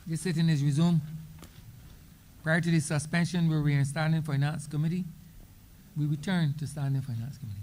This sitting is resumed. Prior to the suspension, where we were in Standing Finance Committee, we return to Standing Finance Committee.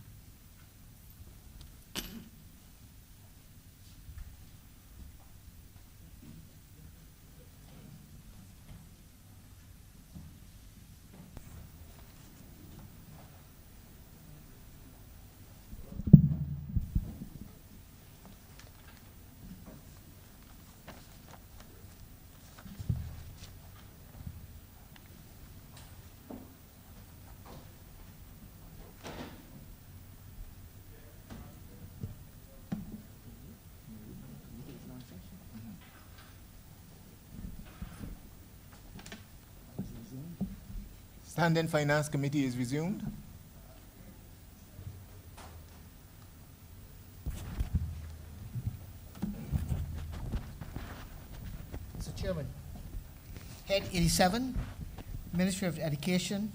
Standing Finance Committee is resumed. Mr. Chairman, Head 87, Ministry of Education,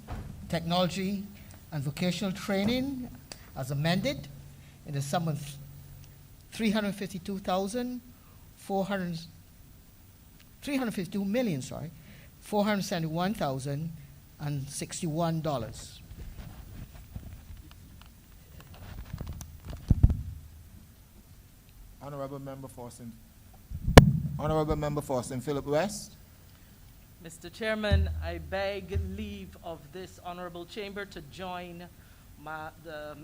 Technology, and Vocational Training, as amended, in the sum of $352,461,061. Honourable Member Forson Philip West. Mr. Chairman, I beg leave of this honorable chamber to join the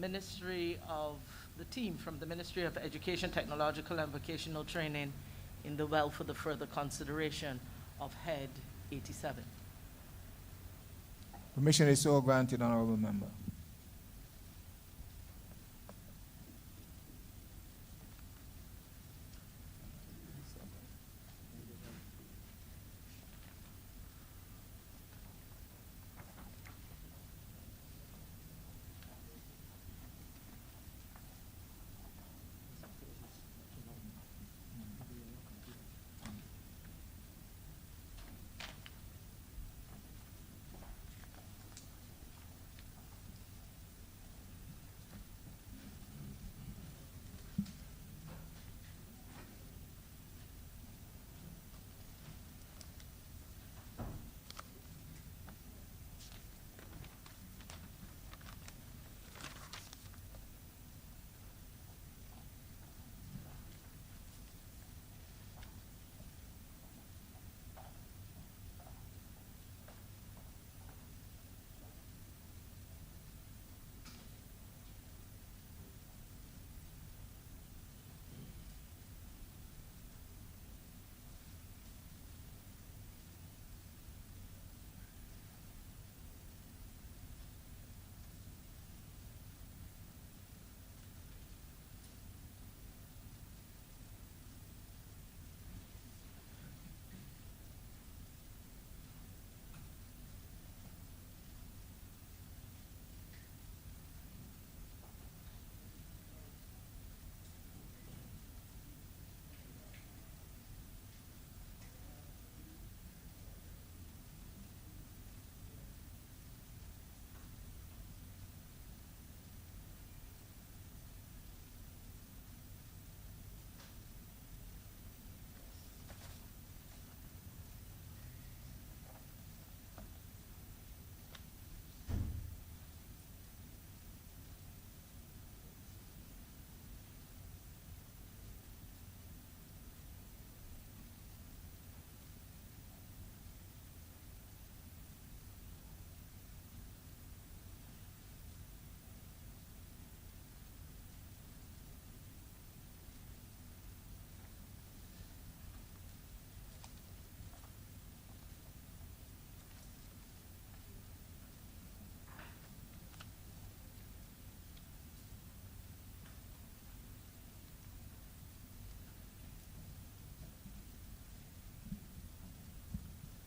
team from the Ministry of Education, Technological and Vocational Training in the well for the further consideration of Head 87. Permission is so granted, Honourable Member.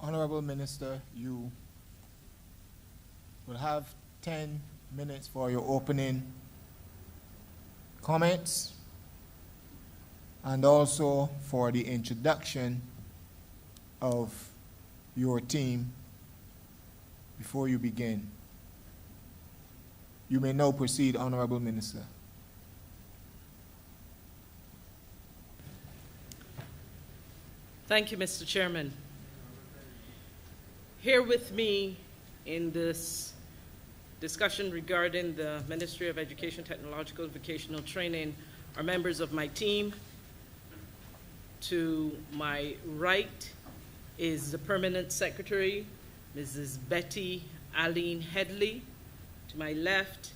Honourable Minister, you will have 10 minutes for your opening comments and also for the introduction of your team before you begin. You may now proceed, Honourable Minister. Thank you, Mr. Chairman. Here with me in this discussion regarding the Ministry of Education, Technological and Vocational Training are members of my team. To my right is the Permanent Secretary, Mrs. Betty Aline Headley. To my left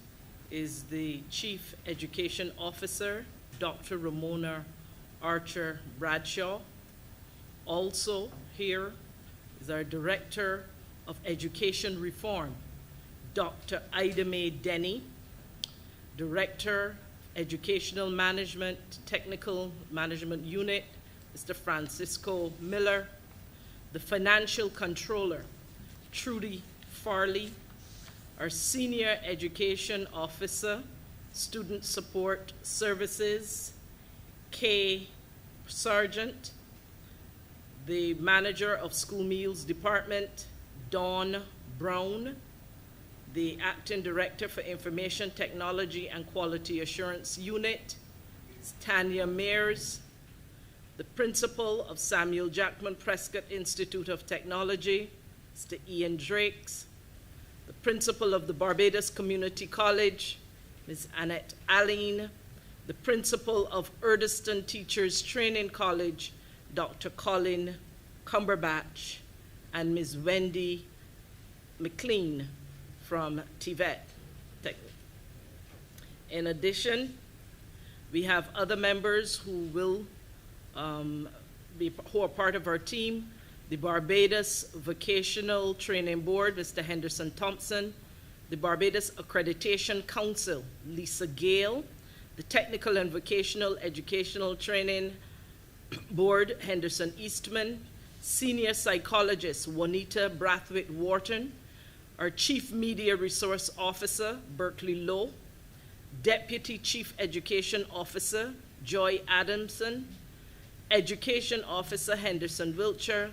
is the Chief Education Officer, Dr. Ramona Archer Bradshaw. Also here is our Director of Education Reform, Dr. Ida Mae Denny, Director, Educational Management, Technical Management Unit, Mr. Francisco Miller, the Financial Controller, Trudy Farley, our Senior Education Officer, Student Support Services, Kay Sargent, the Manager of School Meals Department, Dawn Brown, the Acting Director for Information Technology and Quality Assurance Unit, Tanya Mears, the Principal of Samuel Jackman Prescott Institute of Technology, Mr. Ian Drakes, the Principal of the Barbados Community College, Ms. Annette Allen, the Principal of Urdeston Teachers Training College, Dr. Colin Cumberbatch, and Ms. Wendy McLean from TVET. In addition, we have other members who will who are part of our team. The Barbados Vocational Training Board, Mr. Henderson Thompson, the Barbados Accreditation Council, Lisa Gale, the Technical and Vocational Educational Training Board, Henderson Eastman, Senior Psychologist, Juanita Brathwaite Wharton, our Chief Media Resource Officer, Berkeley Lowe, Deputy Chief Education Officer, Joy Adamson, Education Officer, Henderson Wiltshire,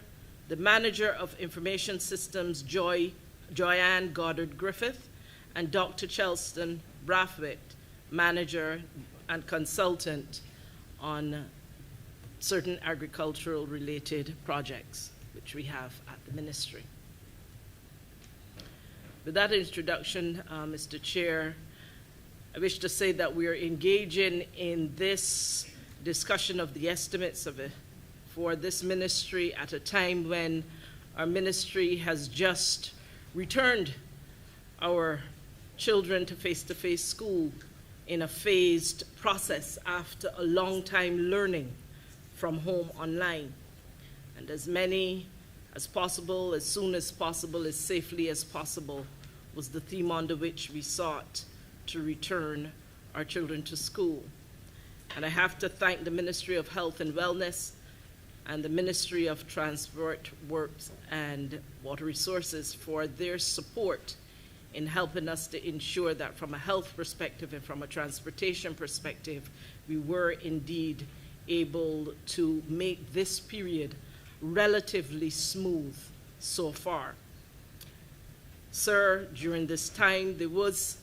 the Manager of Information Systems, Joyanne Goddard Griffith, and Dr. Chelston Brathwaite, Manager and Consultant on certain agricultural related projects which we have at the ministry. With that introduction, Mr. Chair, I wish to say that we are engaging in this discussion of the estimates for this ministry at a time when our ministry has just returned our children to face-to-face school in a phased process after a long time learning from home online. And as many as possible, as soon as possible, as safely as possible, was the theme under which we sought to return our children to school. And I have to thank the Ministry of Health and Wellness and the Ministry of Transport, Works, and Water Resources for their support in helping us to ensure that from a health perspective and from a transportation perspective, we were indeed able to make this period relatively smooth so far. Sir, during this time there was,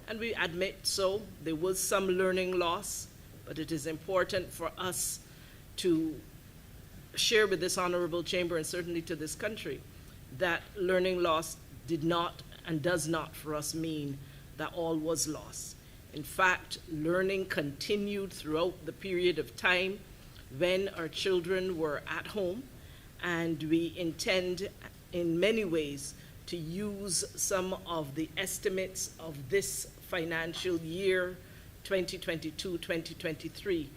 and we admit so, there was some learning loss, but it is important for us to share with this honorable chamber and certainly to this country that learning loss did not and does not for us mean that all was lost. In fact, learning continued throughout the period of time when our children were at home, and we intend in many ways to use some of the estimates of this financial year 2022-2023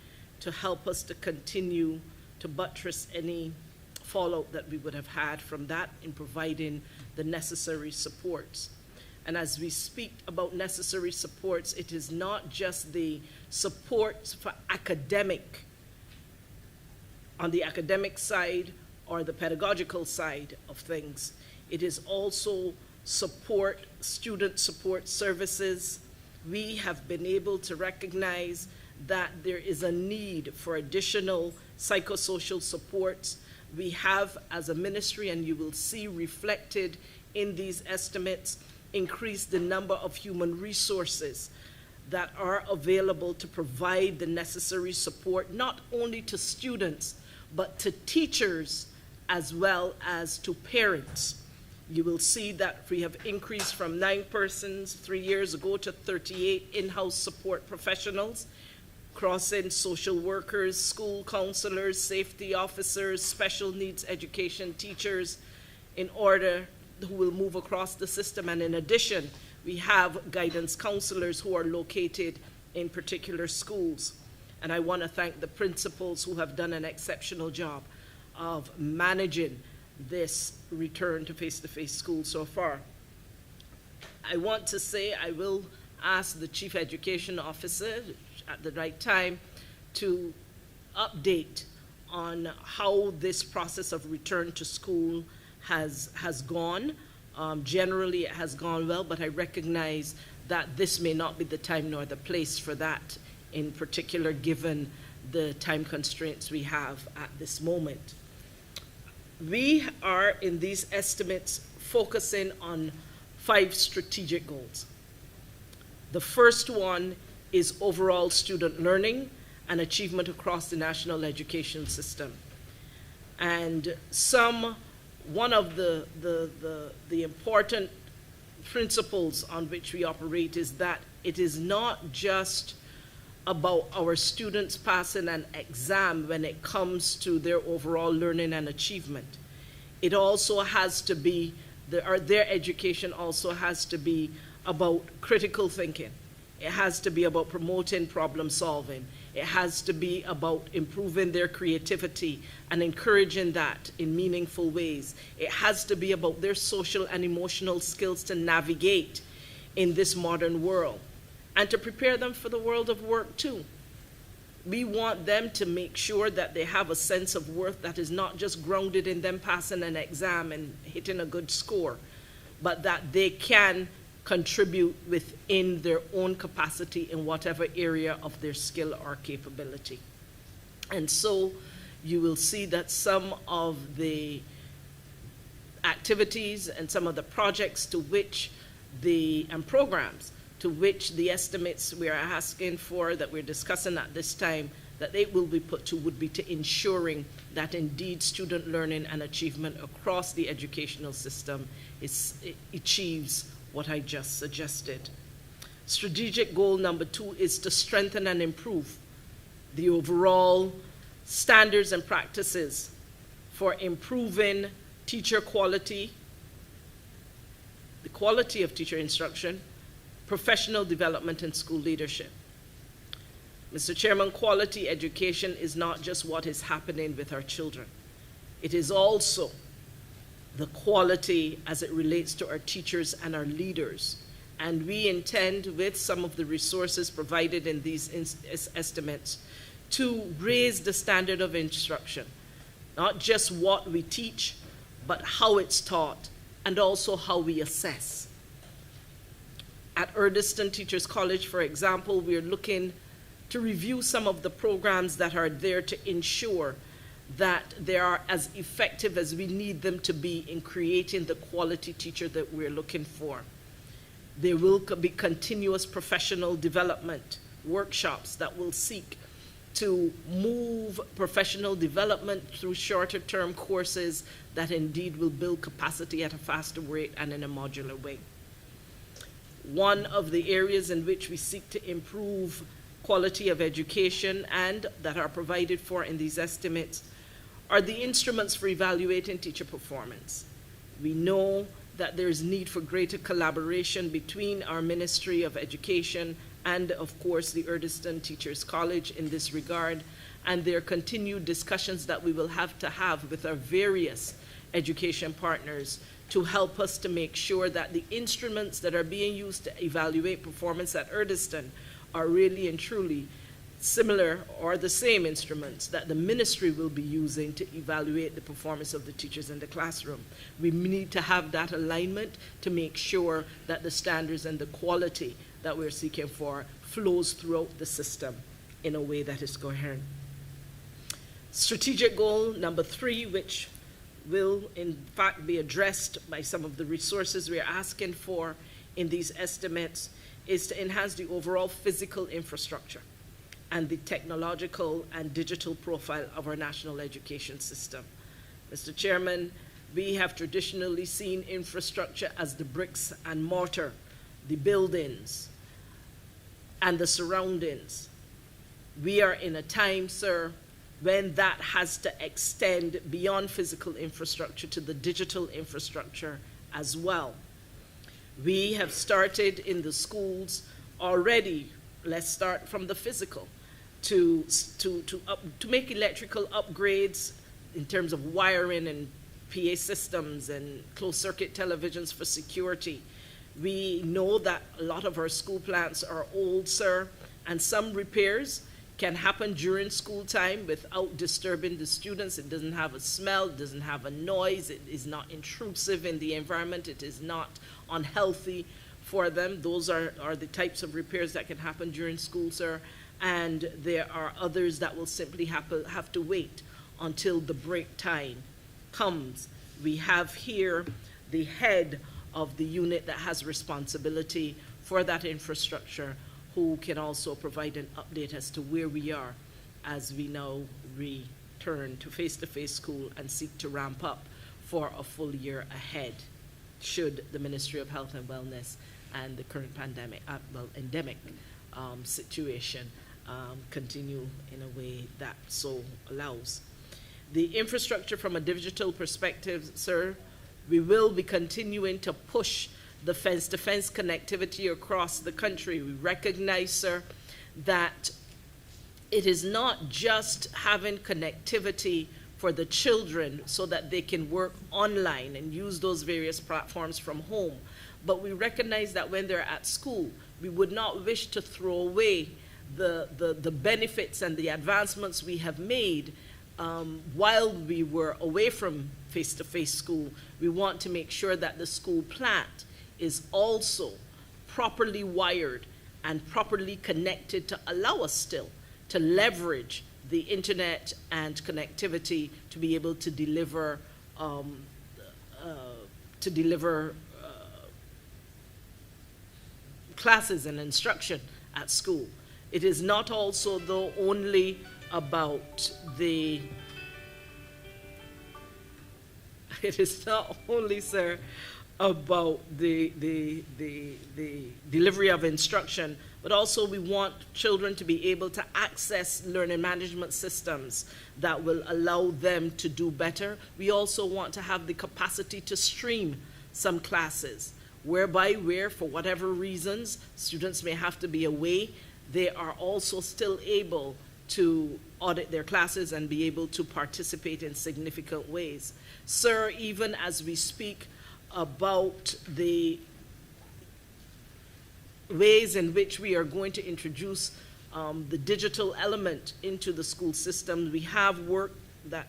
to help us to continue to buttress any fallout that we would have had from that in providing the necessary supports. And as we speak about necessary supports, it is not just the supports for on the academic side or the pedagogical side of things. It is also student support services. We have been able to recognize that there is a need for additional psychosocial supports. We have, as a ministry, and you will see reflected in these estimates, increased the number of human resources that are available to provide the necessary support, not only to students, but to teachers as well as to parents, You will see that we have increased from 9 persons 3 years ago to 38 in-house support professionals, crossing social workers, school counselors, safety officers, special needs education teachers, in order who will move across the system. And in addition, we have guidance counselors who are located in particular schools. And I want to thank the principals who have done an exceptional job of managing this return to face-to-face school so far. I want to say I will ask the Chief Education Officer at the right time to update on how this process of return to school has gone. Generally, it has gone well, but I recognize that this may not be the time nor the place for that, in particular, given the time constraints we have at this moment. We are, in these estimates, focusing on 5 strategic goals. The first one is overall student learning and achievement across the national education system. And one of the important principles on which we operate is that it is not just about our students passing an exam when it comes to their overall learning and achievement. It also has to be, their education also has to be about critical thinking. It has to be about promoting problem solving. It has to be about improving their creativity and encouraging that in meaningful ways. It has to be about their social and emotional skills to navigate in this modern world and to prepare them for the world of work too. We want them to make sure that they have a sense of worth that is not just grounded in them passing an exam and hitting a good score, but that they can contribute within their own capacity in whatever area of their skill or capability. And so you will see that some of the activities and some of the projects to which and programs to which the estimates we are asking for, that we're discussing at this time, that they will be put to would be to ensuring that indeed student learning and achievement across the educational system achieves what I just suggested. Strategic goal number 2 is to strengthen and improve the overall standards and practices for improving teacher quality, the quality of teacher instruction, professional development, and school leadership. Mr. Chairman, quality education is not just what is happening with our children. It is also the quality as it relates to our teachers and our leaders. And we intend, with some of the resources provided in these estimates, to raise the standard of instruction, not just what we teach, but how it's taught, and also how we assess. At Urdeston Teachers College, for example, we are looking to review some of the programs that are there to ensure that they are as effective as we need them to be in creating the quality teacher that we're looking for. There will be continuous professional development workshops that will seek to move professional development through shorter term courses that indeed will build capacity at a faster rate and in a modular way. One of the areas in which we seek to improve quality of education and that are provided for in these estimates are the instruments for evaluating teacher performance. We know that there is need for greater collaboration between our Ministry of Education and, of course, the Urdeston Teachers College in this regard, and there are continued discussions that we will have to have with our various education partners to help us to make sure that the instruments that are being used to evaluate performance at Urdeston are really and truly similar or the same instruments that the ministry will be using to evaluate the performance of the teachers in the classroom. We need to have that alignment to make sure that the standards and the quality that we're seeking for flows throughout the system in a way that is coherent. Strategic goal number 3, which will in fact be addressed by some of the resources we're asking for in these estimates, is to enhance the overall physical infrastructure and the technological and digital profile of our national education system. Mr. Chairman, We have traditionally seen infrastructure as the bricks and mortar, the buildings, and the surroundings. We are in a time, sir, when that has to extend beyond physical infrastructure to the digital infrastructure as well. We have started in the schools already, let's start from the physical, to make electrical upgrades in terms of wiring and PA systems and closed circuit televisions for security. We know that a lot of our school plants are old, sir, and some repairs can happen during school time without disturbing the students. It doesn't have a smell, it doesn't have a noise, it is not intrusive in the environment, it is not unhealthy for them. Those are the types of repairs that can happen during school, sir. And there are others that will simply have to wait until the break time comes. We have here the head of the unit that has responsibility for that infrastructure, who can also provide an update as to where we are as we now return to face-to-face school and seek to ramp up for a full year ahead, should the Ministry of Health and Wellness and the current pandemic, endemic situation continue in a way that so allows. The infrastructure from a digital perspective, sir, we will be continuing to push the fence-to-fence connectivity across the country. We recognize, sir, that it is not just having connectivity for the children so that they can work online and use those various platforms from home, but we recognize that when they're at school, we would not wish to throw away the benefits and the advancements we have made while we were away from face-to-face school. We want to make sure that the school plant is also properly wired and properly connected to allow us still to leverage the internet and connectivity to be able to deliver classes and instruction at school. It is not also, though, only about the, it is not only, sir, about the delivery of instruction, but also we want children to be able to access learning management systems that will allow them to do better. We also want to have the capacity to stream some classes, where for whatever reasons, students may have to be away, they are also still able to audit their classes and be able to participate in significant ways. Sir, even as we speak about the ways in which we are going to introduce the digital element into the school system, we have work that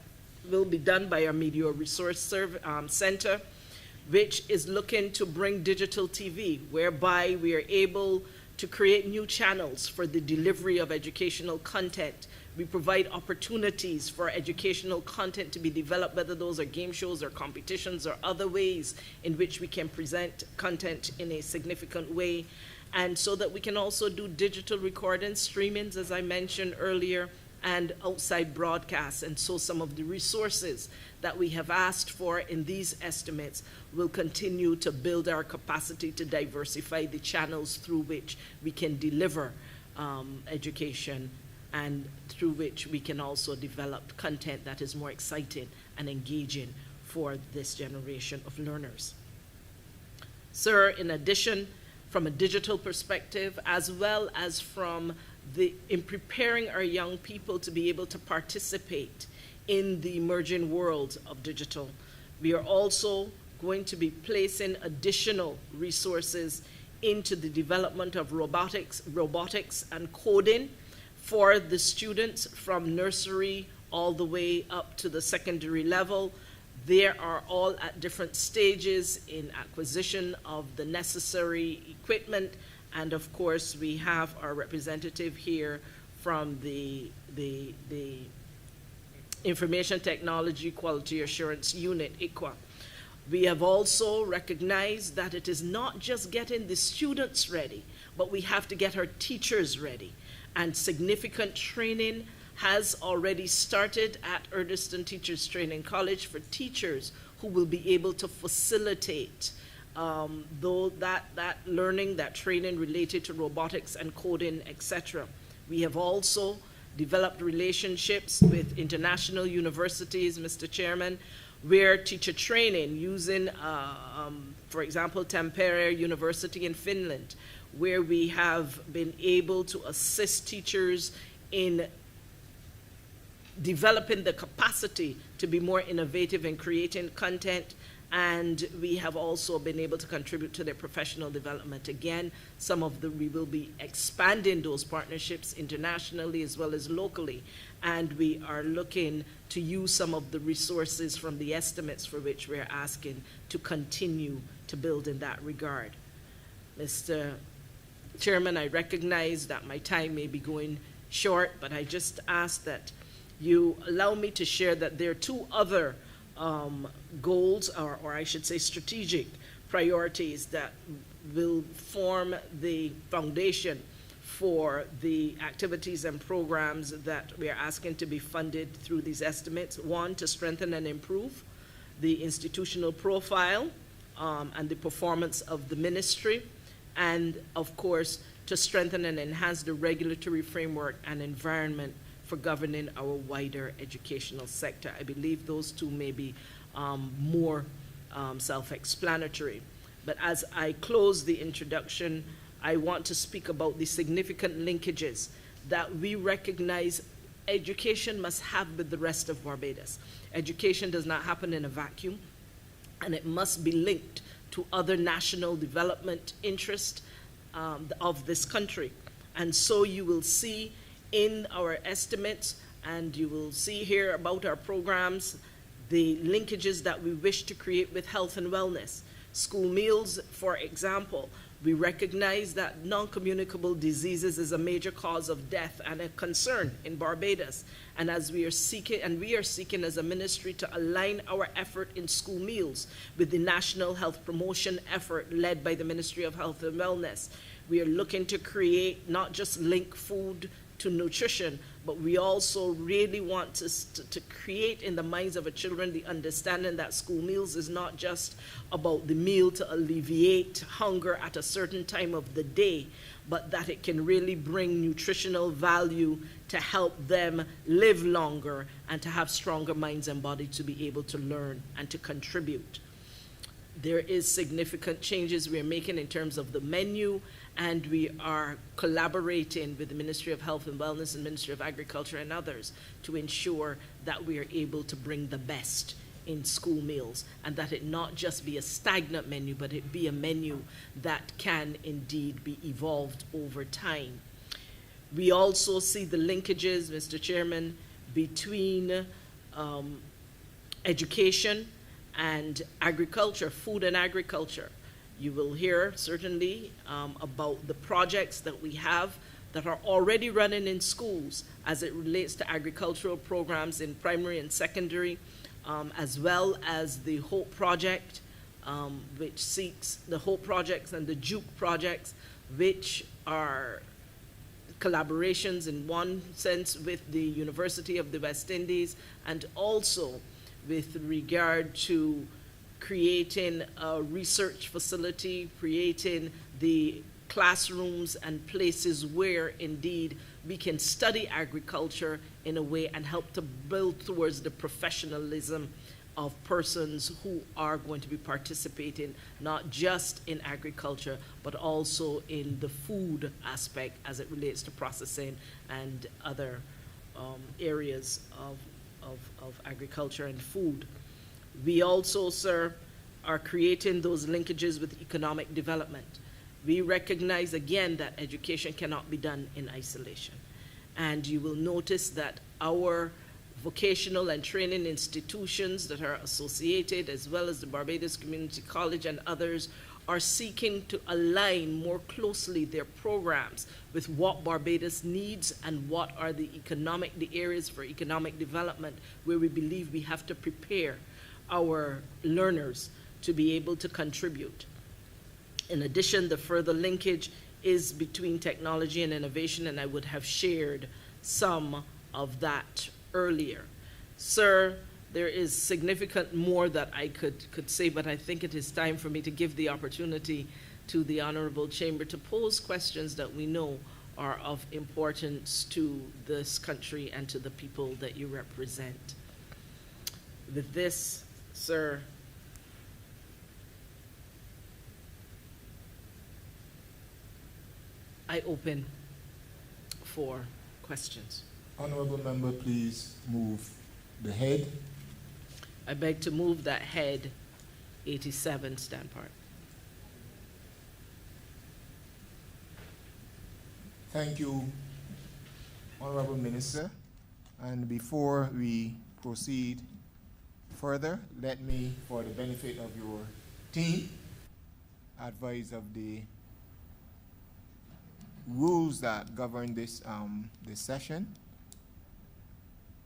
will be done by our Media Resource Center, which is looking to bring digital TV, whereby we are able to create new channels for the delivery of educational content. We provide opportunities for educational content to be developed, whether those are game shows or competitions or other ways in which we can present content in a significant way. And so that we can also do digital recordings, streamings, as I mentioned earlier, and outside broadcasts. And so some of the resources that we have asked for in these estimates will continue to build our capacity to diversify the channels through which we can deliver education, and through which we can also develop content that is more exciting and engaging for this generation of learners. Sir, in addition, from a digital perspective, as well as in preparing our young people to be able to participate in the emerging world of digital, we are also going to be placing additional resources into the development of robotics and coding for the students from nursery all the way up to the secondary level. They are all at different stages in acquisition of the necessary equipment, and of course we have our representative here from the Information Technology Quality Assurance Unit, ICQA. We have also recognized that it is not just getting the students ready, but we have to get our teachers ready. And significant training has already started at Erdeston Teachers Training College for teachers who will be able to facilitate that learning, that training related to robotics and coding, etc. We have also developed relationships with international universities, Mr. Chairman, where teacher training using, for example, Tampere University in Finland, where we have been able to assist teachers in developing the capacity to be more innovative in creating content, and we have also been able to contribute to their professional development. Again, we will be expanding those partnerships internationally as well as locally, and we are looking to use some of the resources from the estimates for which we're asking to continue to build in that regard. Mr. Chairman, I recognize that my time may be going short, but I just ask that you allow me to share that there are two other goals, or I should say strategic priorities, that will form the foundation for the activities and programs that we are asking to be funded through these estimates. One, to strengthen and improve the institutional profile and the performance of the ministry, and of course, to strengthen and enhance the regulatory framework and environment for governing our wider educational sector. I believe those two may be more self-explanatory. But as I close the introduction, I want to speak about the significant linkages that we recognize education must have with the rest of Barbados. Education does not happen in a vacuum, and it must be linked to other national development interests of this country. And so you will see in our estimates, and you will see here about our programs, the linkages that we wish to create with health and wellness. School meals, for example, we recognize that non-communicable diseases is a major cause of death and a concern in Barbados. And as we are seeking as a ministry to align our effort in school meals with the national health promotion effort led by the Ministry of Health and Wellness. We are looking to create, not just link food to nutrition, but we also really want to create in the minds of our children the understanding that school meals is not just about the meal to alleviate hunger at a certain time of the day, but that it can really bring nutritional value to help them live longer and to have stronger minds and body to be able to learn and to contribute. There is significant changes we're making in terms of the menu, and we are collaborating with the Ministry of Health and Wellness and Ministry of Agriculture and others to ensure that we are able to bring the best in school meals, and that it not just be a stagnant menu, but it be a menu that can indeed be evolved over time. We also see the linkages, Mr. Chairman, between education and agriculture, food and agriculture. You will hear certainly about the projects that we have that are already running in schools as it relates to agricultural programs in primary and secondary, as well as the HOPE project, which seeks the HOPE projects and the JUKE projects, which are collaborations in one sense with the University of the West Indies, and also with regard to creating a research facility, creating the classrooms and places where indeed we can study agriculture in a way and help to build towards the professionalism of persons who are going to be participating not just in agriculture but also in the food aspect as it relates to processing and other areas of agriculture and food. We also, sir, are creating those linkages with economic development. We recognize again that education cannot be done in isolation. And you will notice that our vocational and training institutions that are associated, as well as the Barbados Community College and others, are seeking to align more closely their programs with what Barbados needs and what are the areas for economic development where we believe we have to prepare our learners to be able to contribute. In addition, the further linkage is between technology and innovation, and I would have shared some of that earlier. Sir, There is significant more that I could say, but I think it is time for me to give the opportunity to the Honourable Chamber to pose questions that we know are of importance to this country and to the people that you represent. With this, sir, I open for questions. Honourable member, please move the head. I beg to move that head 87 stand part. Thank you, Honourable Minister. And before we proceed further, let me, for the benefit of your team, advise of the rules that govern this session.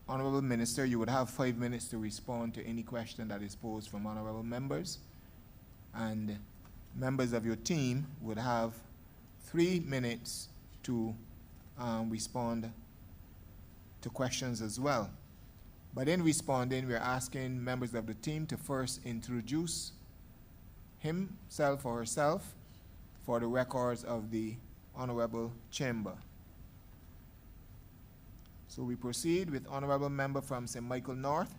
Honourable Minister, you would have 5 minutes to respond to any question that is posed from honourable members, and members of your team would have 3 minutes to respond to questions as well. But in responding, we're asking members of the team to first introduce himself or herself for the records of the Honourable Chamber. So we proceed with Honourable Member from St. Michael North.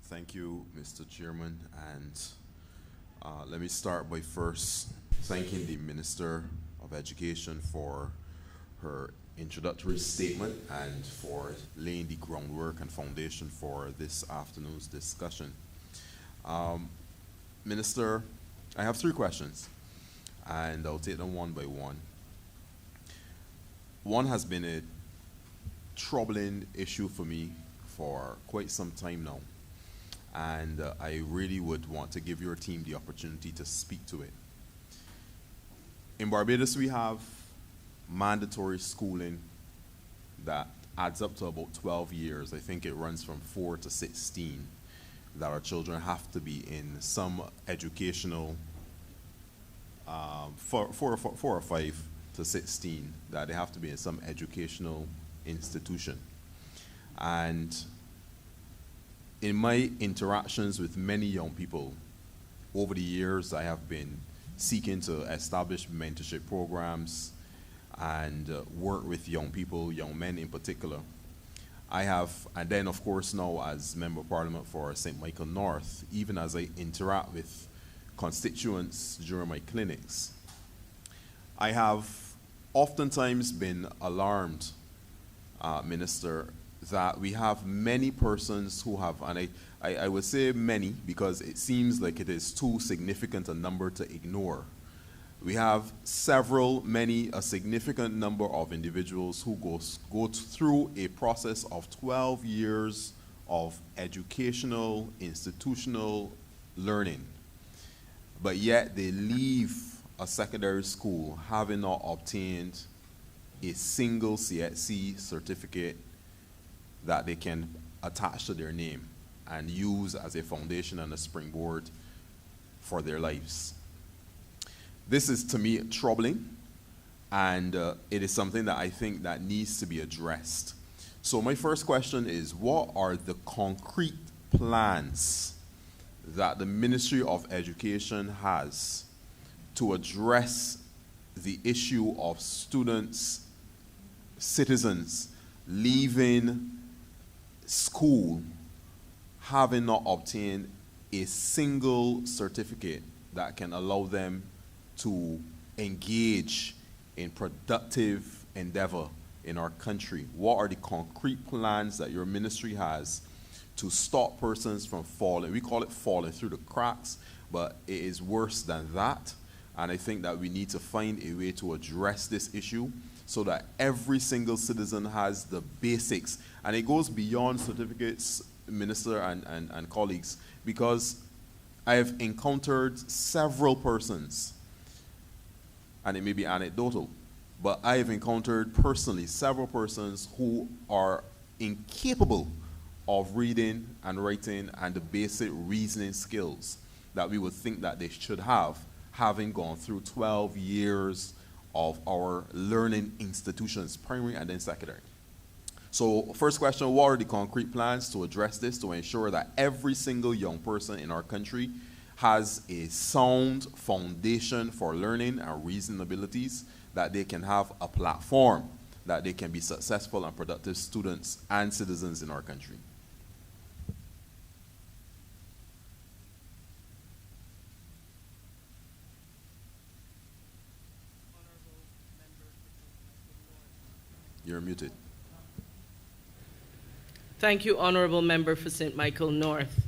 Thank you, Mr. Chairman, and let me start by first thanking the Minister of Education for her introductory statement and for laying the groundwork and foundation for this afternoon's discussion. Minister, I have 3 questions, and I'll take them one by one. One has been a troubling issue for me for quite some time now, and I really would want to give your team the opportunity to speak to it. In Barbados, we have mandatory schooling that adds up to about 12 years. I think it runs from 4 to 16, that our children have to be in some educational, 4 or 5 to 16, that they have to be in some educational institution. And in my interactions with many young people over the years, I have been seeking to establish mentorship programs and work with young people, young men in particular. I have, and then of course now as Member of Parliament for St. Michael North, even as I interact with constituents during my clinics, I have oftentimes been alarmed, Minister, that we have many persons who have, and I would say many because it seems like it is too significant a number to ignore. We have a significant number of individuals who go through a process of 12 years of educational, institutional learning, but yet they leave a secondary school having not obtained a single CSC certificate that they can attach to their name and use as a foundation and a springboard for their lives. This is, to me, troubling, and it is something that I think that needs to be addressed. So my first question is, what are the concrete plans that the Ministry of Education has to address the issue of students, citizens, leaving school having not obtained a single certificate that can allow them to engage in productive endeavor in our country? What are the concrete plans that your ministry has to stop persons from falling? We call it falling through the cracks, but it is worse than that. And I think that we need to find a way to address this issue so that every single citizen has the basics. And it goes beyond certificates, Minister and colleagues, because I have encountered several persons, and it may be anecdotal, but I have encountered personally several persons who are incapable of reading and writing and the basic reasoning skills that we would think that they should have, having gone through 12 years of our learning institutions, primary and then secondary. So first question, what are the concrete plans to address this, to ensure that every single young person in our country has a sound foundation for learning and reasoning abilities, that they can have a platform, that they can be successful and productive students and citizens in our country? You're muted. Thank you, Honourable Member for St. Michael North.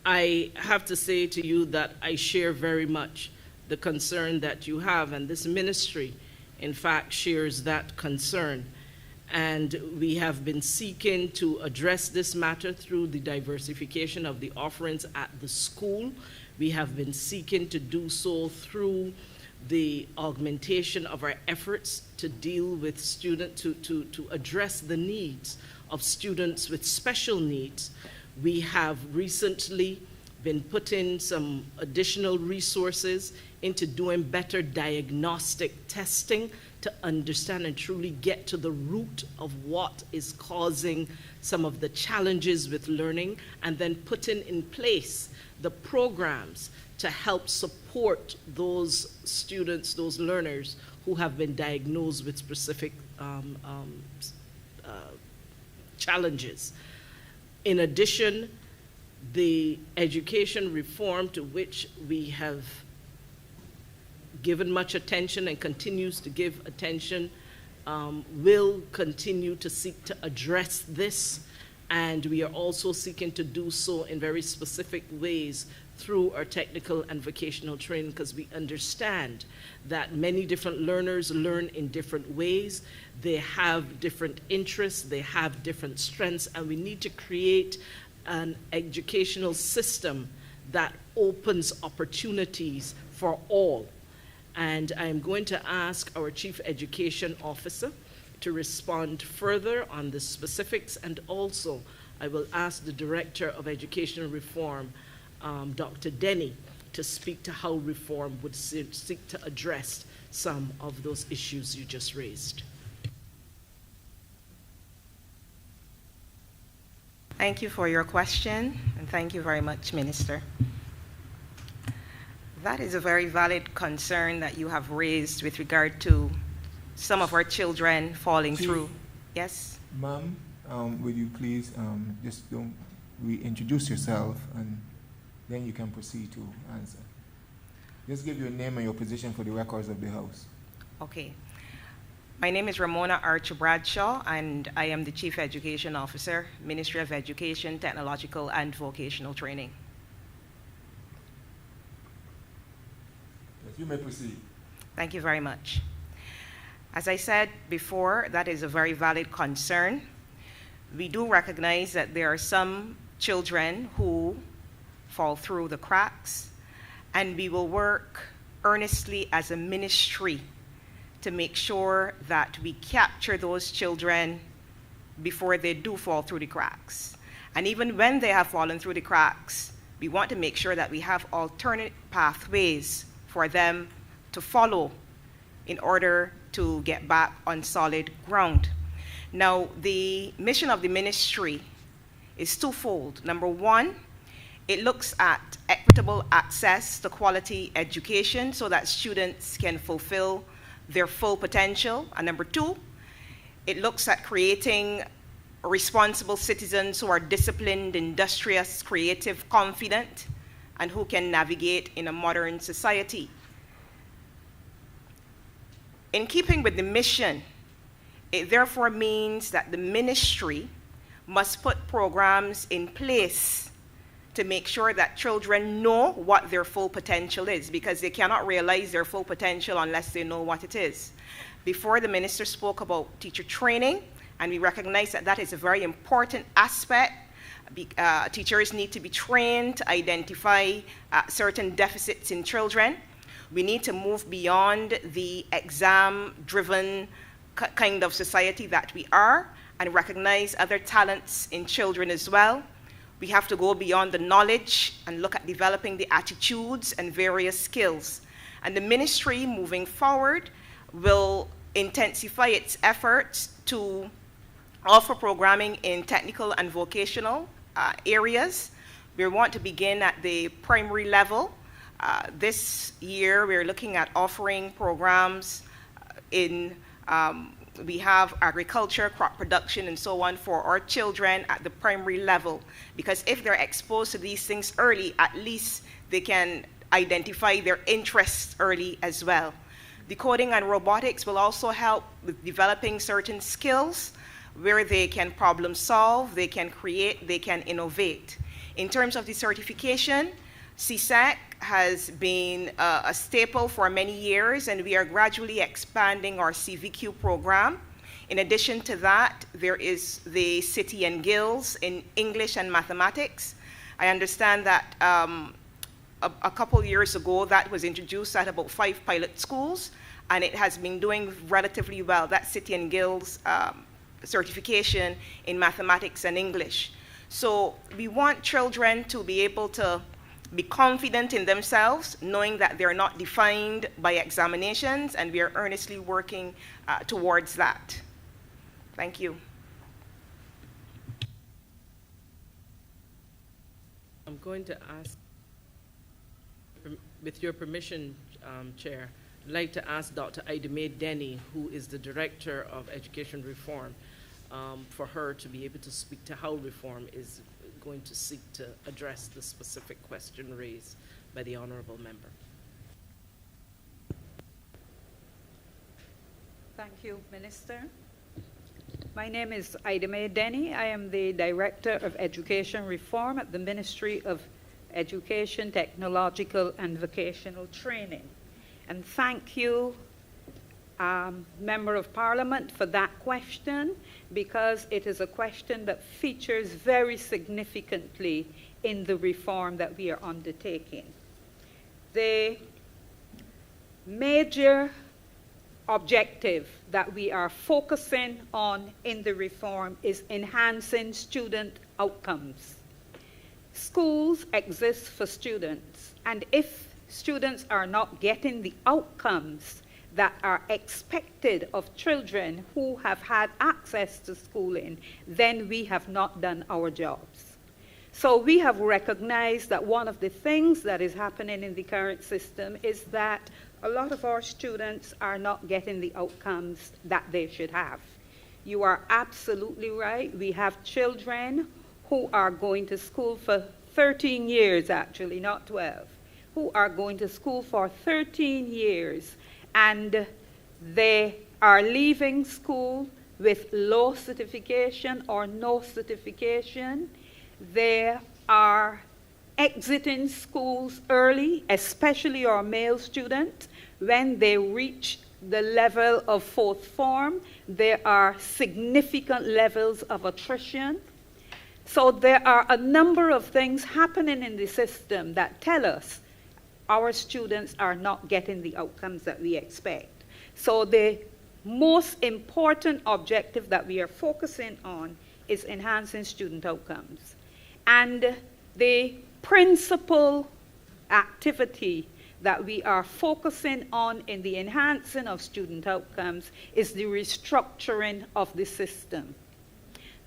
I have to say to you that I share very much the concern that you have, and this ministry, in fact, shares that concern. And we have been seeking to address this matter through the diversification of the offerings at the school. We have been seeking to do so through the augmentation of our efforts to deal with students, to address the needs of students with special needs. We have recently been putting some additional resources into doing better diagnostic testing to understand and truly get to the root of what is causing some of the challenges with learning, and then putting in place the programs to help support those students, those learners who have been diagnosed with specific challenges. In addition, the education reform to which we have given much attention and continues to give attention will continue to seek to address this, and we are also seeking to do so in very specific ways through our technical and vocational training, because we understand that many different learners learn in different ways. They have different interests, they have different strengths, and we need to create an educational system that opens opportunities for all. And I'm going to ask our Chief Education Officer to respond further on the specifics, and also I will ask the Director of Educational Reform, Dr. Denny, to speak to how reform would seek to address some of those issues you just raised. Thank you for your question, and thank you very much, Minister. That is a very valid concern that you have raised with regard to some of our children falling through. Yes? Ma'am, will you please just don't reintroduce yourself, and then you can proceed to answer. Just give your name and your position for the records of the House. Okay. My name is Ramona Bradshaw, and I am the Chief Education Officer, Ministry of Education, Technological and Vocational Training. Yes, you may proceed. Thank you very much. As I said before, that is a very valid concern. We do recognize that there are some children who fall through the cracks, and we will work earnestly as a ministry to make sure that we capture those children before they do fall through the cracks. And even when they have fallen through the cracks, we want to make sure that we have alternate pathways for them to follow in order to get back on solid ground. Now, the mission of the ministry is twofold. Number one, it looks at equitable access to quality education so that students can fulfill their full potential. And number two, it looks at creating responsible citizens who are disciplined, industrious, creative, confident, and who can navigate in a modern society. In keeping with the mission, it therefore means that the ministry must put programs in place to make sure that children know what their full potential is, because they cannot realize their full potential unless they know what it is. Before, the minister spoke about teacher training, and we recognize that that is a very important aspect. Teachers need to be trained to identify certain deficits in children. We need to move beyond the exam-driven kind of society that we are and recognize other talents in children as well. We have to go beyond the knowledge and look at developing the attitudes and various skills. And the ministry moving forward will intensify its efforts to offer programming in technical and vocational areas. We want to begin at the primary level. This year, we're looking at offering programs in, we have agriculture, crop production, and so on for our children at the primary level. Because if they're exposed to these things early, at least they can identify their interests early as well. Decoding and robotics will also help with developing certain skills where they can problem solve, they can create, they can innovate. In terms of the certification, CSEC has been a staple for many years, and we are gradually expanding our CVQ program. In addition to that, there is the City and Guilds in English and mathematics. I understand that a couple years ago that was introduced at about 5 pilot schools, and it has been doing relatively well, that City and Guilds certification in mathematics and English. So we want children to be able to be confident in themselves, knowing that they're not defined by examinations, and we are earnestly working towards that. Thank you. I'm going to ask, with your permission, Chair, I'd like to ask Dr. Ida Mae Denny, who is the Director of Education Reform, for her to be able to speak to how reform is going to seek to address the specific question raised by the Honourable Member. Thank you, Minister. My name is Ida Mae Denny. I am the Director of Education Reform at the Ministry of Education, Technological and Vocational Training. And thank you, Member of Parliament, for that question, because it is a question that features very significantly in the reform that we are undertaking. The major objective that we are focusing on in the reform is enhancing student outcomes. Schools exist for students, and if students are not getting the outcomes that are expected of children who have had access to schooling, then we have not done our jobs. So we have recognized that one of the things that is happening in the current system is that a lot of our students are not getting the outcomes that they should have. You are absolutely right. We have children who are going to school for 13 years, actually, not 12, who are going to school for 13 years, and they are leaving school with low certification or no certification. They are exiting schools early, especially our male students. When they reach the level of 4th form, there are significant levels of attrition. So there are a number of things happening in the system that tell us our students are not getting the outcomes that we expect. So the most important objective that we are focusing on is enhancing student outcomes. And the principal activity that we are focusing on in the enhancing of student outcomes is the restructuring of the system.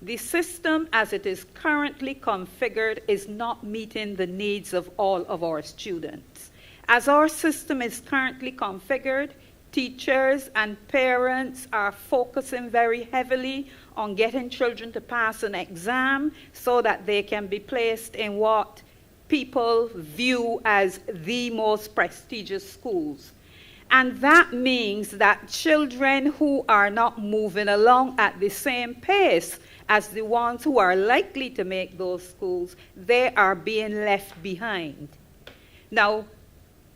The system as it is currently configured is not meeting the needs of all of our students. As our system is currently configured, teachers and parents are focusing very heavily on getting children to pass an exam so that they can be placed in what people view as the most prestigious schools. And that means that children who are not moving along at the same pace as the ones who are likely to make those schools, they are being left behind. Now,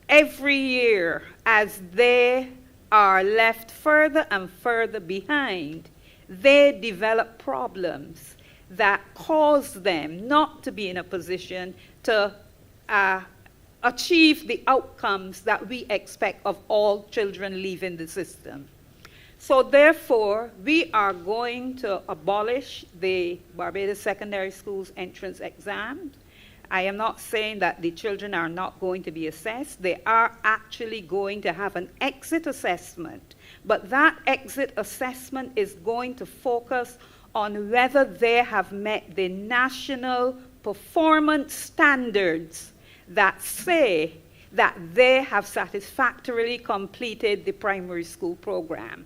every year, as they are left further and further behind, they develop problems that cause them not to be in a position to achieve the outcomes that we expect of all children leaving the system. So therefore, we are going to abolish the Barbados Secondary Schools entrance exam. I am not saying that the children are not going to be assessed. They are actually going to have an exit assessment. But that exit assessment is going to focus on whether they have met the national performance standards that say that they have satisfactorily completed the primary school program.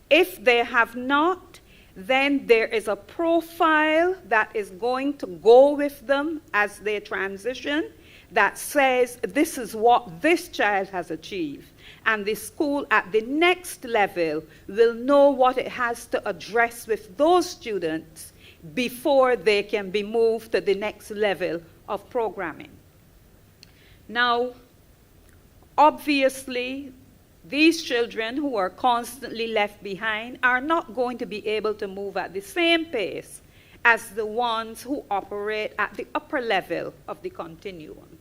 If they have not, then there is a profile that is going to go with them as they transition that says this is what this child has achieved. And the school at the next level will know what it has to address with those students before they can be moved to the next level of programming. Now, obviously, these children who are constantly left behind are not going to be able to move at the same pace as the ones who operate at the upper level of the continuum.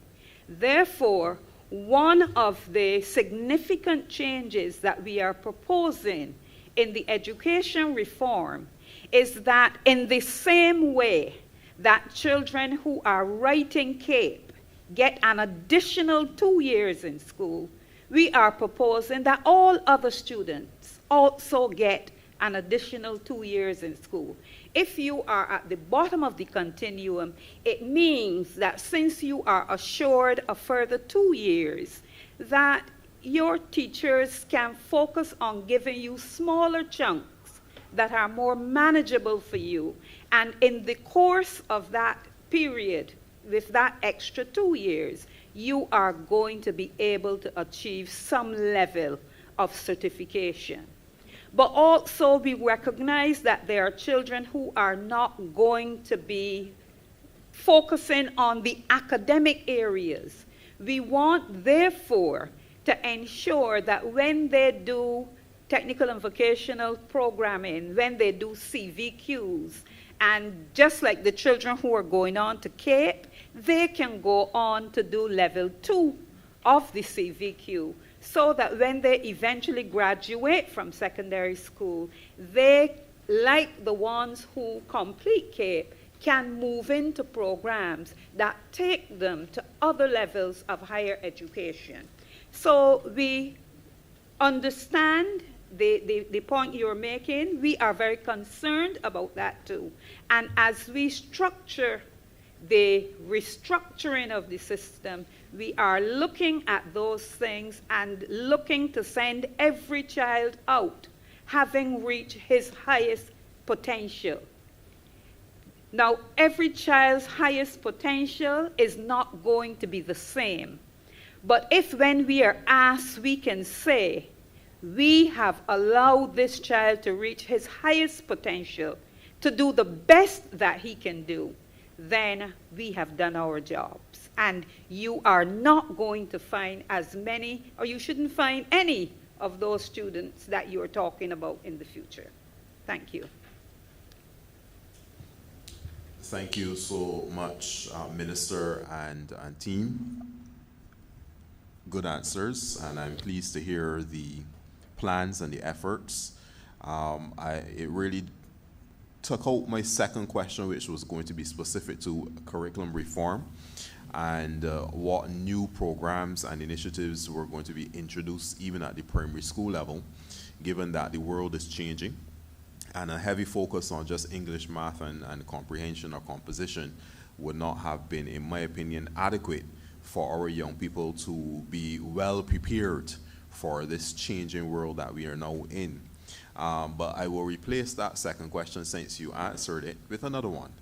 Therefore, one of the significant changes that we are proposing in the education reform is that in the same way that children who are writing CAPE get an additional 2 years in school, we are proposing that all other students also get an additional 2 years in school. If you are at the bottom of the continuum, it means that since you are assured a further 2 years, that your teachers can focus on giving you smaller chunks that are more manageable for you. And in the course of that period, with that extra 2 years, you are going to be able to achieve some level of certification. But also we recognize that there are children who are not going to be focusing on the academic areas. We want, therefore, to ensure that when they do technical and vocational programming, when they do CVQs, and just like the children who are going on to CAPE, they can go on to do level 2 of the CVQ, so that when they eventually graduate from secondary school, they, like the ones who complete CAPE, can move into programs that take them to other levels of higher education. So we understand the point you're making. We are very concerned about that too. And as we structure the restructuring of the system, we are looking at those things and looking to send every child out having reached his highest potential. Now, every child's highest potential is not going to be the same. But if when we are asked, we can say, we have allowed this child to reach his highest potential, to do the best that he can do, then we have done our jobs. And you are not going to find as many, or you shouldn't find any of those students that you are talking about in the future. Thank you. Thank you so much, Minister and team. Good answers, and I'm pleased to hear the plans and the efforts. It really took out my second question, which was going to be specific to curriculum reform and what new programs and initiatives were going to be introduced even at the primary school level, given that the world is changing, and a heavy focus on just English, math, and comprehension or composition would not have been, in my opinion, adequate for our young people to be well prepared for this changing world that we are now in. But I will replace that second question, since you answered it, with another one.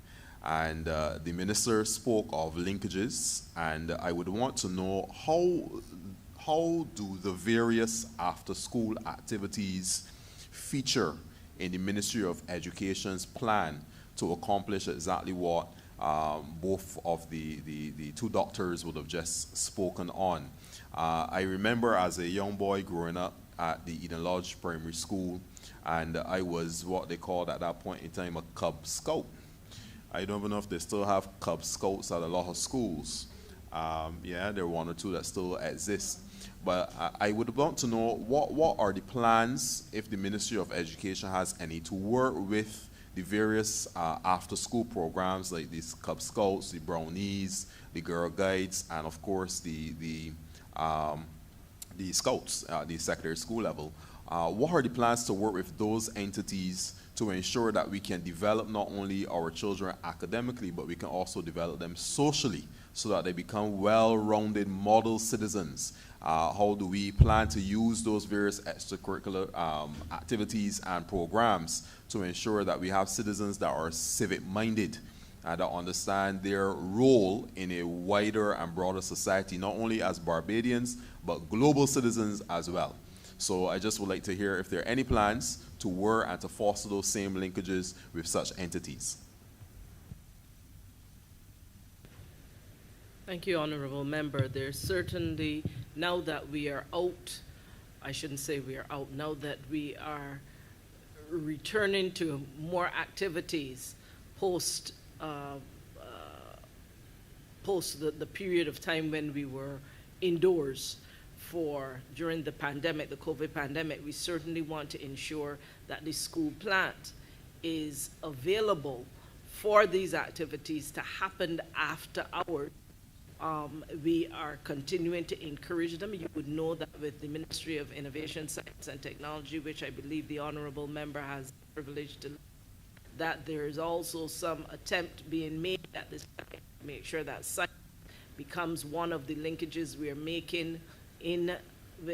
And the minister spoke of linkages, and I would want to know how do the various after-school activities feature in the Ministry of Education's plan to accomplish exactly what both of the two doctors would have just spoken on. I remember as a young boy growing up at the Eden Lodge Primary School, and I was what they called at that point in time a Cub Scout. I don't even know if they still have Cub Scouts at a lot of schools. Yeah, there are one or two that still exist. But I would want to know what are the plans, if the Ministry of Education has any, to work with the various after-school programs like the Cub Scouts, the Brownies, the Girl Guides, and of course the Scouts, the secondary school level. What are the plans to work with those entities to ensure that we can develop not only our children academically, but we can also develop them socially so that they become well-rounded model citizens? How do we plan to use those various extracurricular activities and programs to ensure that we have citizens that are civic-minded and that understand their role in a wider and broader society, not only as Barbadians, but global citizens as well? So I just would like to hear if there are any plans to work and to foster those same linkages with such entities. Thank you, Honourable Member. There's certainly, now that we are out, I shouldn't say we are out, now that we are returning to more activities post the period of time when we were indoors during the pandemic, the COVID pandemic, we certainly want to ensure that the school plant is available for these activities to happen after hours. We are continuing to encourage them. You would know that with the Ministry of Innovation, Science and Technology, which I believe the Honourable Member has the privilege to, that there is also some attempt being made at this time to make sure that science becomes one of the linkages we are making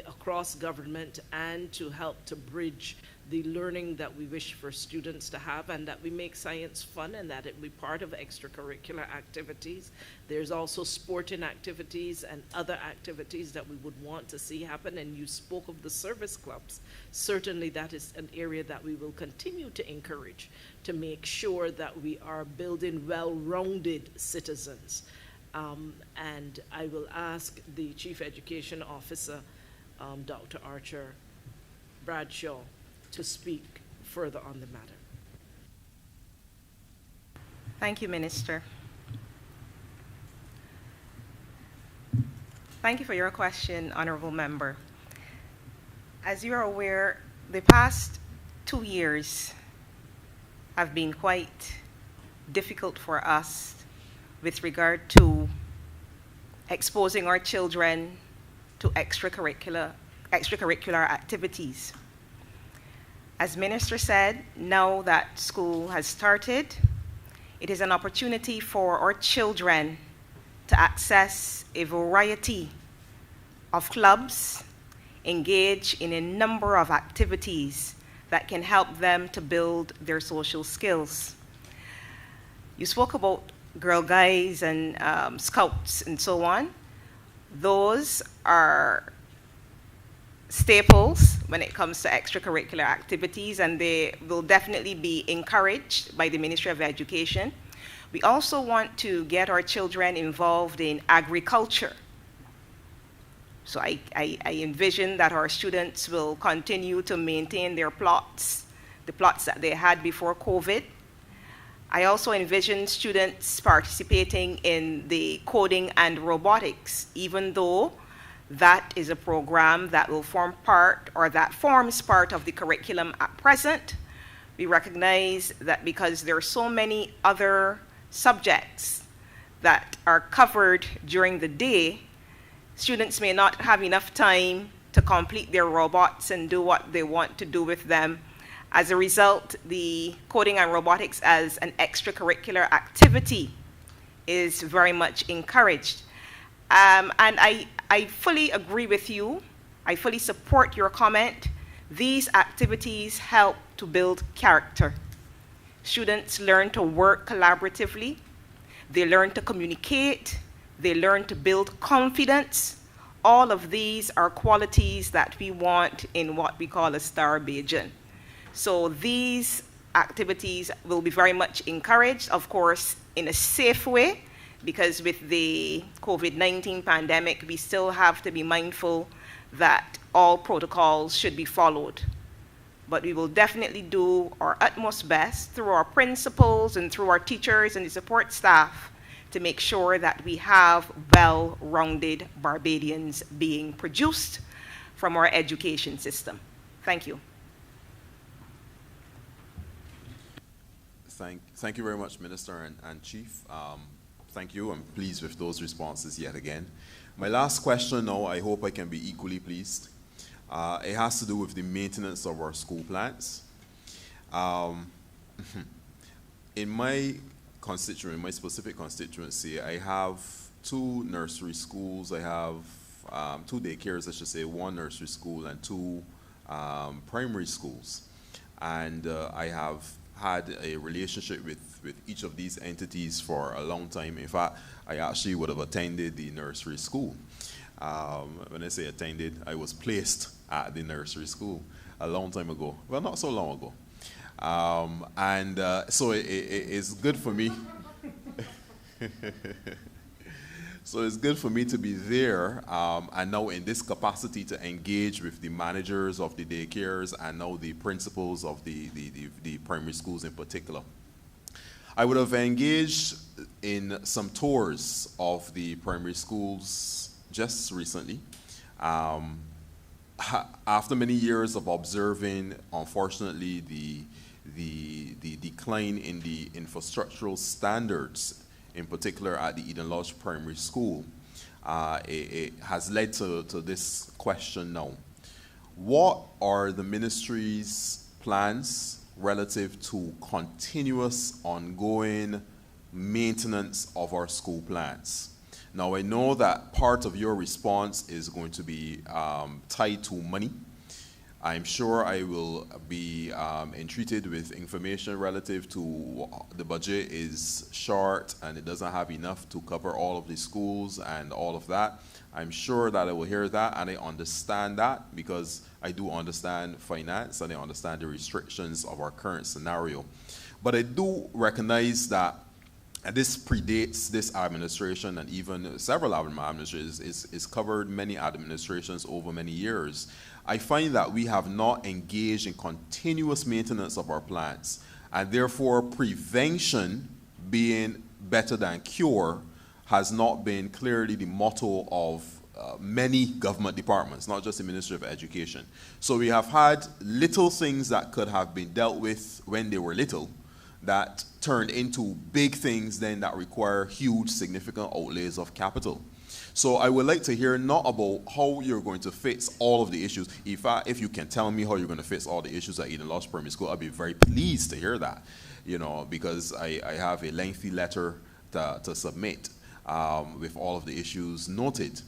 across government, and to help to bridge the learning that we wish for students to have, and that we make science fun and that it be part of extracurricular activities. There's also sporting activities and other activities that we would want to see happen, and you spoke of the service clubs. Certainly that is an area that we will continue to encourage to make sure that we are building well-rounded citizens. And I will ask the Chief Education Officer, Dr. Archer Bradshaw, to speak further on the matter. Thank you, Minister. Thank you for your question, Honourable Member. As you are aware, the past 2 years have been quite difficult for us with regard to exposing our children to extracurricular activities. As Minister said, now that school has started, it is an opportunity for our children to access a variety of clubs, engage in a number of activities that can help them to build their social skills. You spoke about Girl Guides and Scouts and so on. Those are staples when it comes to extracurricular activities, and they will definitely be encouraged by the Ministry of Education. We also want to get our children involved in agriculture. So I envision that our students will continue to maintain their plots, the plots that they had before COVID. I also envision students participating in the coding and robotics, even though that is a program that will form part, or that forms part of the curriculum at present. We recognize that because there are so many other subjects that are covered during the day, students may not have enough time to complete their robots and do what they want to do with them. As a result, the coding and robotics as an extracurricular activity is very much encouraged. And I fully agree with you. I fully support your comment. These activities help to build character. Students learn to work collaboratively. They learn to communicate. They learn to build confidence. All of these are qualities that we want in what we call a star Bajan. So these activities will be very much encouraged, of course, in a safe way, because with the COVID-19 pandemic, we still have to be mindful that all protocols should be followed. But we will definitely do our utmost best through our principals and through our teachers and the support staff to make sure that we have well-rounded Barbadians being produced from our education system. Thank you. Thank you very much, Minister and Chief. Thank you. I'm pleased with those responses yet again. My last question now, I hope I can be equally pleased. It has to do with the maintenance of our school plants. In my constituency, my specific constituency, I have 2 nursery schools. I have 2 daycares, I should say, 1 nursery school and 2 primary schools. And I have had a relationship with each of these entities for a long time. In fact, I actually would have attended the nursery school. When I say attended, I was placed at the nursery school a long time ago. Well, not so long ago. So it's good for me. So it's good for me to be there, and now in this capacity to engage with the managers of the daycares and now the principals of the primary schools in particular. I would have engaged in some tours of the primary schools just recently. After many years of observing, unfortunately, the decline in the infrastructural standards, in particular at the Eden Lodge Primary School, it has led to this question now. What are the ministry's plans relative to continuous, ongoing maintenance of our school plans? Now, I know that part of your response is going to be tied to money. I'm sure I will be entreated with information relative to the budget is short and it doesn't have enough to cover all of the schools and all of that. I'm sure that I will hear that, and I understand that because I do understand finance and I understand the restrictions of our current scenario. But I do recognize that this predates this administration, and even several administrations. It's covered many administrations over many years. I find that we have not engaged in continuous maintenance of our plants, and therefore prevention being better than cure has not been clearly the motto of many government departments, not just the Ministry of Education. So we have had little things that could have been dealt with when they were little that turned into big things then that require huge, significant outlays of capital. So I would like to hear not about how you're going to fix all of the issues. If you can tell me how you're going to fix all the issues at Eden Lodge Primary School, I'd be very pleased to hear that, because I have a lengthy letter to submit with all of the issues noted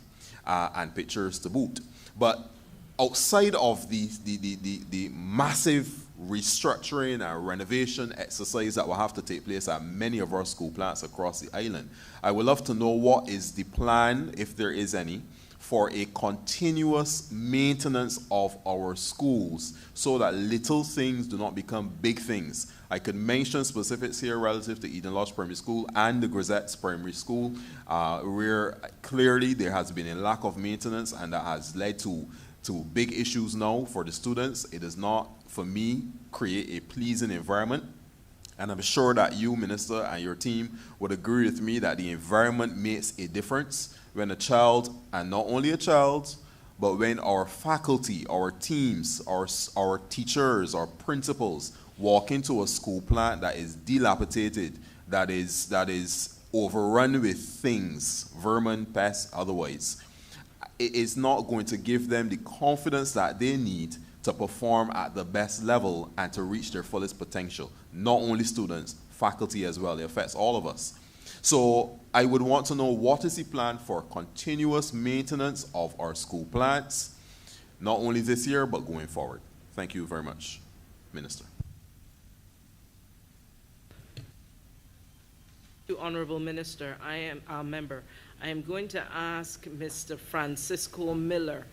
and pictures to boot. But outside of the massive restructuring and renovation exercise that will have to take place at many of our school plants across the island, I would love to know what is the plan, if there is any, for a continuous maintenance of our schools so that little things do not become big things. I could mention specifics here relative to Eden Lodge Primary School and the Grisette's Primary School, where clearly there has been a lack of maintenance, and that has led to big issues now for the students. It does not, for me, create a pleasing environment. And I'm sure that you, Minister, and your team would agree with me that the environment makes a difference when a child, and not only a child, but when our faculty, our teams, our teachers, our principals walk into a school plant that is dilapidated, that is overrun with things, vermin, pests, otherwise, it is not going to give them the confidence that they need to perform at the best level and to reach their fullest potential. Not only students, faculty as well. It affects all of us. So I would want to know, what is the plan for continuous maintenance of our school plants, not only this year, but going forward? Thank you very much, Minister. To Honourable Minister, I am going to ask Mr. Francisco Miller,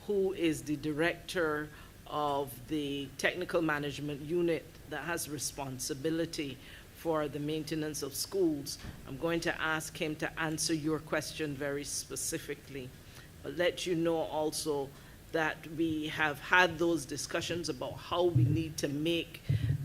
who is the Director of the Technical Management Unit that has responsibility for the maintenance of schools. I'm going to ask him to answer your question very specifically, but let you know also that we have had those discussions about how we need to make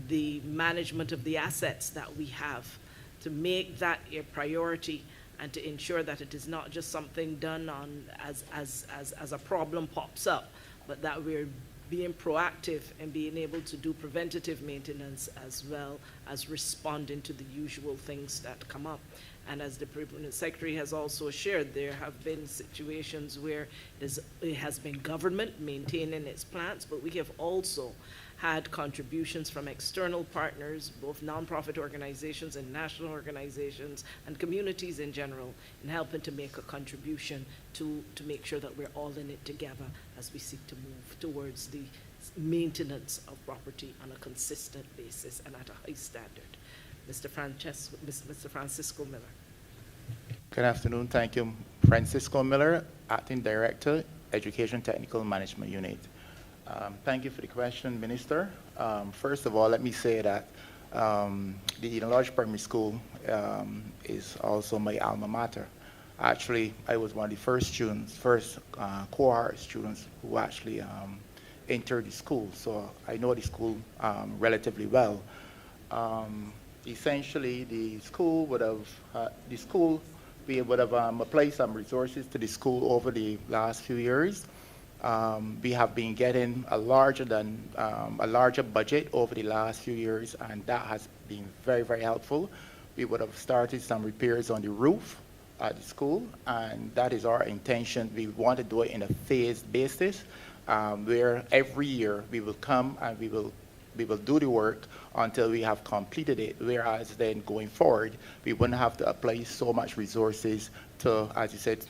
the management of the assets that we have, to make that a priority and to ensure that it is not just something done on as a problem pops up, but that we're being proactive and being able to do preventative maintenance as well as responding to the usual things that come up. And as the Permanent Secretary has also shared, there have been situations where it has been government maintaining its plants, but we have also had contributions from external partners, both nonprofit organizations and national organizations and communities in general, in helping to make a contribution to make sure that we're all in it together as we seek to move towards the maintenance of property on a consistent basis and at a high standard. Mr. Francisco Miller. Good afternoon. Thank you. Francisco Miller, Acting Director, Education Technical Management Unit. Thank you for the question, Minister. First of all, let me say that the Eden Lodge Primary School is also my alma mater. Actually, I was one of the first cohort students who actually entered the school, so I know the school relatively well. Essentially, we would have applied some resources to the school over the last few years. We have been getting a larger budget over the last few years, and that has been very, very helpful. We would have started some repairs on the roof at the school, and that is our intention. We want to do it in a phased basis, where every year we will come and we will do the work until we have completed it, whereas then going forward, we wouldn't have to apply so much resources to, as you said,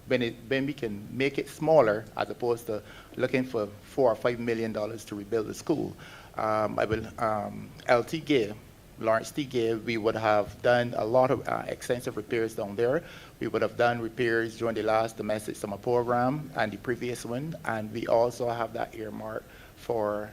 when we can make it smaller as opposed to looking for $4 or $5 million to rebuild the school. Lawrence T. Gay, we would have done a lot of extensive repairs down there. We would have done repairs during the last domestic summer program and the previous one, and we also have that earmarked for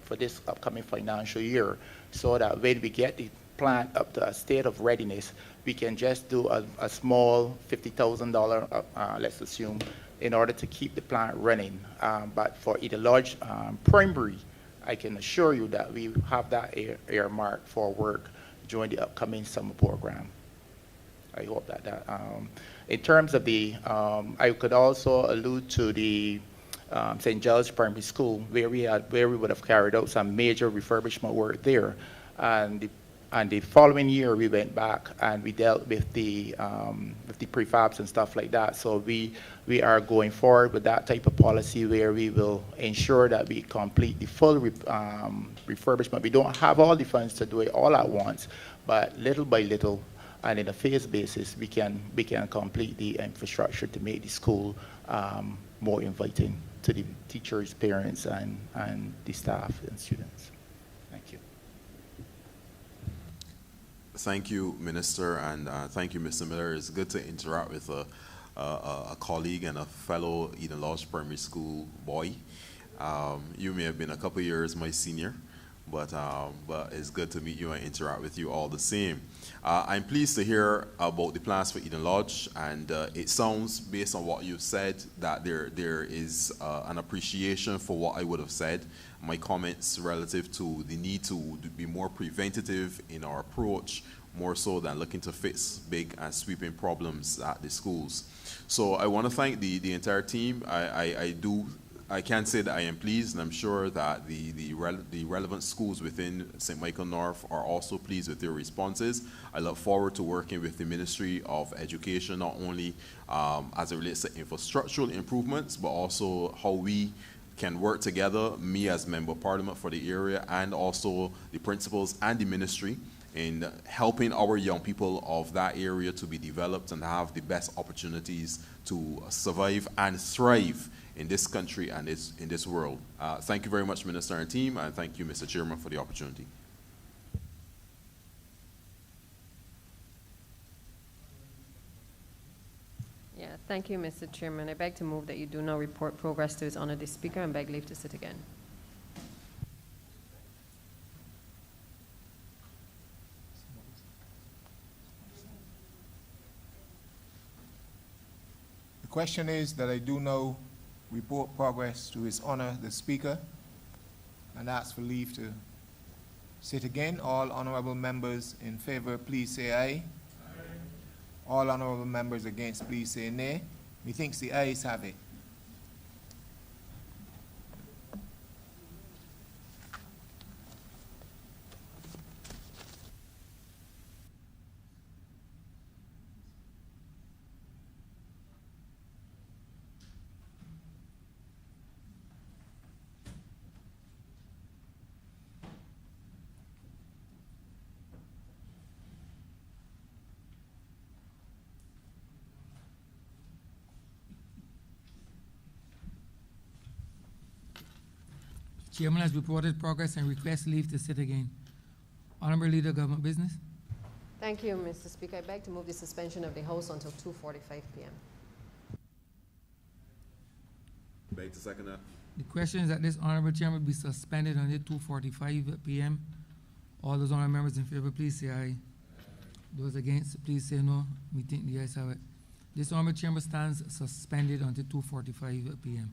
for this upcoming financial year, so that when we get the plant up to a state of readiness, we can just do a small $50,000, let's assume, in order to keep the plant running. But for Eden Lodge Primary, I can assure you that we have that earmarked for work during the upcoming summer program. I hope that in terms of the, I could also allude to the St. George Primary School, where we would have carried out some major refurbishment work there, and the following year we went back and we dealt with the prefabs and stuff like that. So we are going forward with that type of policy where we will ensure that we complete the full refurbishment. We don't have all the funds to do it all at once, but little by little and in a phased basis, we can complete the infrastructure to make the school more inviting to the teachers, parents, and the staff and students. Thank you. Thank you, Minister, and thank you, Mr. Miller. It's good to interact with a colleague and a fellow Eden Lodge Primary School boy. You may have been a couple years my senior, but it's good to meet you and interact with you all the same. I'm pleased to hear about the plans for Eden Lodge, and it sounds, based on what you've said, that there is an appreciation for what I would have said. My comments relative to the need to be more preventative in our approach, more so than looking to fix big and sweeping problems at the schools. So I want to thank the entire team. I can say that I am pleased, and I'm sure that the relevant schools within St. Michael North are also pleased with their responses. I look forward to working with the Ministry of Education, not only as it relates to infrastructural improvements, but also how we can work together, me as Member of Parliament for the area, and also the principals and the ministry, in helping our young people of that area to be developed and have the best opportunities to survive and thrive in this country and in this world. Thank you very much, Minister and team, and thank you, Mr. Chairman, for the opportunity. Yeah, thank you, Mr. Chairman. I beg to move that you do now report progress to His Honour the Speaker and beg leave to sit again. The question is that I do now report progress to His Honour the Speaker and ask for leave to sit again. All honourable members in favour, please say aye. Aye. All honourable members against, please say nay. Methinks the ayes have it. Chairman has reported progress and requests leave to sit again. Honourable Leader of Government Business. Thank you, Mr. Speaker. I beg to move the suspension of the House until 2:45 p.m. Beg to second that. The question is that this Honourable Chairman be suspended until 2:45 p.m. All those honourable members in favour, please say aye. Those against, please say no. We think the ayes have it. This Honourable Chairman stands suspended until 2:45 p.m.